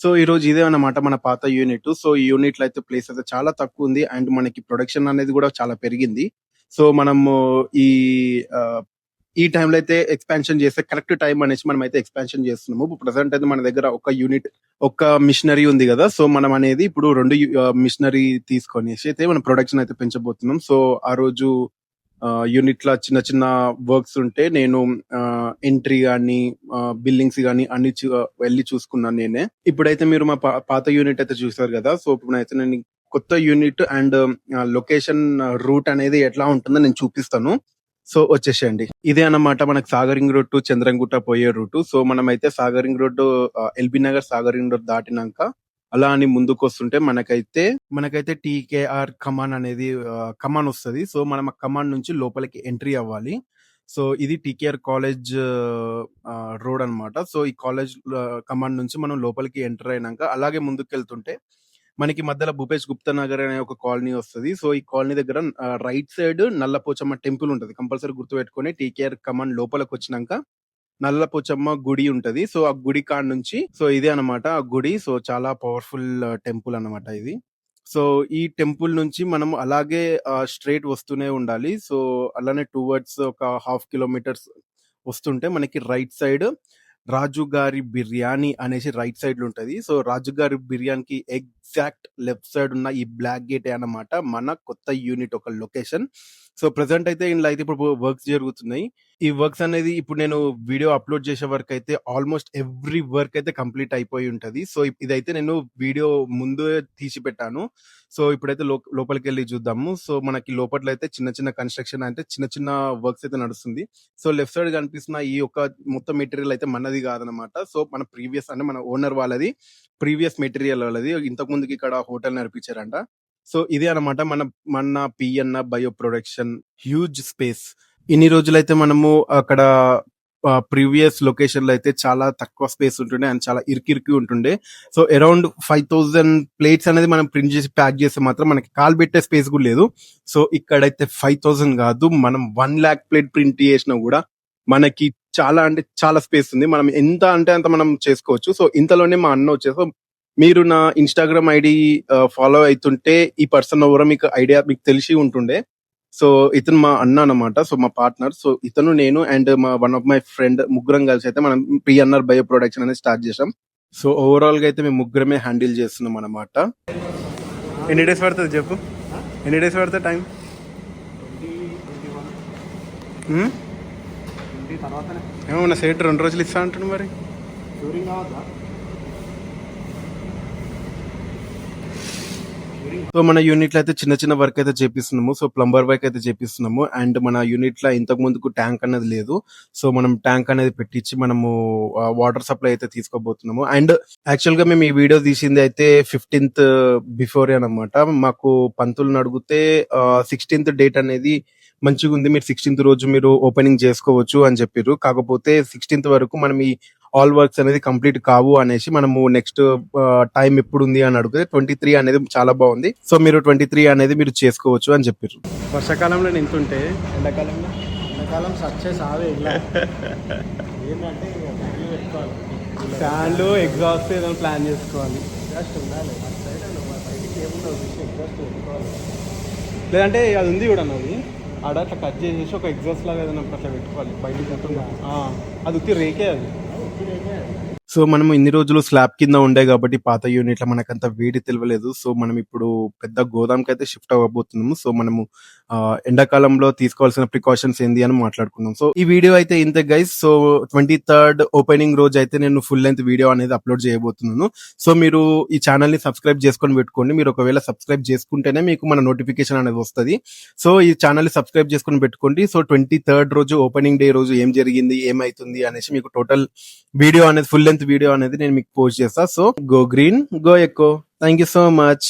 So ఈరోజు ఇదే అన్నమాట మన పాత యూనిట్. సో ఈ యూనిట్‌లో అయితే ప్లేస్ అయితే చాలా తక్కువుంది. అండ్ మనకి ప్రొడక్షన్ అనేది గూడా చాలా పెరిగింది. సో మనము ఈ ఆహ్, ఈ టైంలో అయితే ఎక్స్‌పాన్షన్ చేస్తే కరెక్ట్ టైమ్ అనేసి మనమైతే ఎక్స్‌పాన్షన్ చేస్తున్నాము. ఇప్పుడు ప్రెజెంట్ అయితే మన దగ్గర ఒక యూనిట్, ఒక మిషనరీ ఉంది గదా! సో మనం అనేది ఇప్పుడు 2 మిషనరీ తీసుకొనేసి అయితే మనం ప్రొడక్షన్ అయితే పెంచబోతున్నాం. సో ఆ రోజు యూనిట్‌ల చిన్న చిన్న వర్క్స్ ఉంటే నేను ఎంట్రీ గాని, బిల్లింగ్స్ గాని అన్ని వెళ్లి చూసుకున్నాను నేనే. ఇప్పుడైతే మీరు మా పాత యూనిట్ అయితే చూసారు గదా! సో ఇప్పుడైతే నేను కొత్త యూనిట్ అండ్ లొకేషన్ రూట్ అనేది ఎట్లా ఉంటుందో నేను చూపిస్తాను. సో వచ్చేసేయండి. ఇదే అన్నమాట మనకు సాగరింగ్ రోడ్ టు చంద్రంగుట్ట పోయే రూటు. సో మనమైతే సాగరింగ్ రోడ్డు ఎల్బీ నగర్ సాగరింగ్ రోడ్ దాటినంక అలా అని ముందుకొస్తుంటే మనకైతే టీకేఆర్ కమాన్ అనేది కమాన్ వస్తది. సో మనం ఆ కమాన్ నుంచి లోపలికి ఎంట్రీ అవ్వాలి. సో ఇది టీకేఆర్ కాలేజ్ రోడ్ అన్నమాట. సో ఈ కాలేజ్ కమాన్ నుంచి మనం లోపలికి ఎంటర్ అయినంక అలాగే ముందుకెళ్తుంటే మనకి మధ్యలో భూపేష్ గుప్తా నగర్ అనే ఒక కాలనీ వస్తది. సో ఈ కాలనీ దగ్గర రైట్ సైడ్ నల్లపోచమ్మ టెంపుల్ ఉంటది. కంపల్సరీ గుర్తుపెట్టుకొని టీకేఆర్ కమాన్ లోపలికొచ్చినంక నల్లపోచమ్మ గుడి ఉంటది. సో ఆ గుడి కాడ నుంచి సో ఇదే అన్నమాట ఆ గుడి. సో చాలా పవర్‌ఫుల్ టెంపుల్ అన్నమాట ఇది. సో ఈ టెంపుల్ నుంచి మనం అలాగే స్ట్రెయిట్ వస్తూనే ఉండాలి. సో అలానే టువర్డ్స్ ఒక హాఫ్ కిలోమీటర్స్ వస్తుంటే మనకి రైట్ సైడ్ రాజు గారి బిర్యానీ అనేసి రైట్ సైడ్ లో ఉంటది. సో రాజు గారి బిర్యానీకి ఎగ్జాక్ట్ లెఫ్ట్ సైడ్ ఉన్న ఈ బ్లాక్ గేట్ అన్నమాట మన కొత్త యూనిట్ ఒక లొకేషన్. సో ప్రెసెంట్ అయితే ఇందులో అయితే ఇప్పుడు వర్క్స్ జరుగుతున్నాయి. ఈ వర్క్స్ అనేది ఇప్పుడు నేను వీడియో అప్లోడ్ చేసే వరకు అయితే ఆల్మోస్ట్ ఎవ్రీ వర్క్ అయితే కంప్లీట్ అయిపోయి ఉంటది. సో ఇదైతే నేను వీడియో ముందు తీసి పెట్టాను. సో ఇప్పుడైతే లోపలికి వెళ్ళి చూద్దాము. సో మనకి లోపల అయితే చిన్న చిన్న కన్స్ట్రక్షన్ అంటే చిన్న చిన్న వర్క్స్ అయితే నడుస్తుంది. సో లెఫ్ట్ సైడ్ కనిపిస్తున్న ఈ యొక్క మొత్తం మెటీరియల్ అయితే మనది కాదనమాట. సో మన ప్రీవియస్ అంటే మన ఓనర్ వాళ్ళది ప్రీవియస్ మెటీరియల్ వాళ్ళది. ఇంతకు ముందుకి ఇక్కడ హోటల్ నడిపించారంట. సో ఇదే అనమాట మన PNR bio production huge space. ఇన్ని రోజులైతే మనము అక్కడ ప్రీవియస్ లొకేషన్ లో అయితే చాలా తక్కువ స్పేస్ ఉంటుండే అండ్ చాలా ఇరికి ఉంటుండే. సో అరౌండ్ 5000 ప్లేట్స్ అనేది మనం ప్రింట్ చేసి ప్యాక్ చేస్తే మాత్రం మనకి కాల్ పెట్టే స్పేస్ కూడా లేదు. సో ఇక్కడైతే 5000 కాదు, మనం 1,00,000 ప్లేట్ ప్రింట్ చేసినా కూడా మనకి చాలా అంటే చాలా స్పేస్ ఉంది. మనం ఎంత అంటే అంత మనం చేసుకోవచ్చు. సో ఇంతలోనే మా అన్న వచ్చేసి మీరు నా ఇన్స్టాగ్రామ్ ఐడి ఫాలో అవుతుంటే ఈ పర్సన్ ఎవరో మీకు ఐడియా మీకు తెలిసి ఉంటుండే. సో ఇతను మా అన్న అన్నమాట. సో మా పార్ట్నర్. సో ఇతను నేను అండ్ మా వన్ ఆఫ్ మై ఫ్రెండ్ ముగ్గురం కలిసి అయితే మనం పిఎన్ఆర్ బయో ప్రొడక్షన్ అనేది స్టార్ట్ చేసాం. సో ఓవరాల్ గా అయితే మేము ముగ్గురమే హ్యాండిల్ చేస్తున్నాం అన్నమాట. ఎన్ని డేస్ పడుతుంది చెప్పు, ఎన్ని డేస్ పడుతుంది టైం? ఏమో నా సేట్ 2 రోజులు ఇస్తా అంటున్నాడు మరి. సో మన యూనిట్ లో అయితే చిన్న చిన్న వర్క్ అయితే చేపిస్తున్నాము. సో ప్లంబర్ వర్క్ అయితే చేపిస్తున్నాము. అండ్ మన యూనిట్ లో ఇంతకు ముందుకు ట్యాంక్ అనేది లేదు. సో మనం ట్యాంక్ అనేది పెట్టించి మనము వాటర్ సప్లై అయితే తీసుకోబోతున్నాము. అండ్ యాక్చువల్ గా మేము ఈ వీడియో తీసింది అయితే 15th బిఫోర్ అనమాట. మాకు పంతులను అడిగితే 16th డేట్ అనేది మంచిగా ఉంది, మీరు 16th రోజు మీరు ఓపెనింగ్ చేసుకోవచ్చు అని చెప్పారు. కాకపోతే 16th వరకు మనం ఈ ఆల్ వర్క్స్ అనేది కంప్లీట్ కావు అనేసి మనము నెక్స్ట్ టైం ఎప్పుడు ఉంది అని అడిగితే 23 అనేది చాలా బాగుంది. సో మీరు 23 అనేది మీరు చేసుకోవచ్చు అని చెప్పారు. వర్షాకాలంలో నింతుంటే ఎండాకాలం సక్సెస్ ఆవే ఏంటంటే ఫ్యాన్లు ఎగ్జాస్ట్ ఏదైనా ప్లాన్ చేసుకోవాలి. ఎగ్జాస్ట్ ఉండాలి బయటికి ఏముండవు ఎగ్జాస్ట్ పెట్టుకోవాలి. లేదంటే అది ఉంది కూడా అన్నది ఆడ అట్లా కట్ చేసేసి ఒక ఎగ్జాస్ట్ లాగా ఏదైనా అట్లా పెట్టుకోవాలి బయటికి. అది ఉత్తి రేకే అది. సో మనం ఇన్ని రోజులు స్లాబ్ కింద ఉండే కాబట్టి పాత యూనిట్ లో మనకంత వేడి తెలియలేదు. సో మనం ఇప్పుడు పెద్ద గోదాంకి అయితే షిఫ్ట్ అవ్వబోతున్నాము. సో మనము ఎండాకాలంలో తీసుకోవాల్సిన ప్రికాషన్స్ ఏంది అని మాట్లాడుకున్నాం. సో ఈ వీడియో అయితే ఇంతే గైస్. సో 23rd ఓపెనింగ్ రోజు అయితే నేను ఫుల్ లెంత్ వీడియో అనేది అప్లోడ్ చేయబోతున్నాను. సో మీరు ఈ ఛానల్ ని సబ్స్క్రైబ్ చేసుకొని పెట్టుకోండి. మీరు ఒకవేళ సబ్స్క్రైబ్ చేసుకుంటేనే మీకు మన నోటిఫికేషన్ అనేది వస్తుంది. సో ఈ ఛానల్ ని సబ్స్క్రైబ్ చేసుకొని పెట్టుకోండి. సో 23rd రోజు ఓపెనింగ్ డే రోజు ఏం జరిగింది ఏమైతుంది అనేసి మీకు టోటల్ వీడియో అనేది ఫుల్ లెంత్ వీడియో అనేది నేను మీకు పోస్ట్ చేస్తా. So go green go eco. Thank you so much.